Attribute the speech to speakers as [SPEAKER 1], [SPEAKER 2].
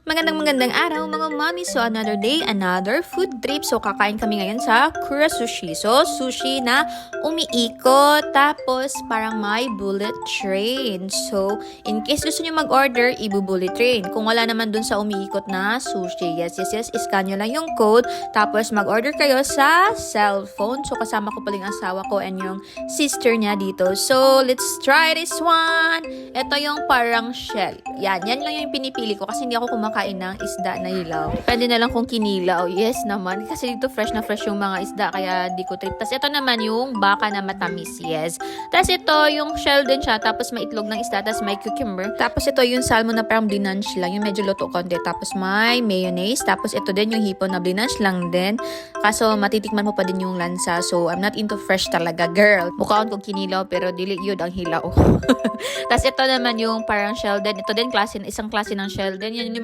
[SPEAKER 1] Magandang araw mga mami. So another day, another food trip. So kakain kami ngayon sa Kura Sushi. So sushi na umiikot tapos parang may bullet train. So in case gusto niyo mag-order, ibu-bullet train. Kung wala naman dun sa umiikot na sushi, yes, scan nyo lang yung code. Tapos mag-order kayo sa cellphone. So kasama ko paling asawa ko and yung sister niya dito. So let's try this one. Ito yung parang shell. Yan lang yung pinipili ko kasi hindi ako kumakain ng isda na hilaw. Pwede na lang kung kinilaw. Yes naman. Kasi dito fresh na fresh yung mga isda kaya di ko trip. Tapos ito naman yung baka na matamis. Yes. Tapos ito yung shell din siya. Tapos may itlog ng isda. Tapos may cucumber. Tapos ito yung salmon na parang blanch lang. Yung medyo luto konti. Tapos may mayonnaise. Tapos ito din yung hipon na blanch lang din. Kaso matitikman mo pa din yung lansa. So I'm not into fresh talaga, girl. Mukhaon kong kinilaw pero dili yun ang hilaw. Tapos ito naman yung parang shell din. Ito din isang klase ng shell din. Yan yung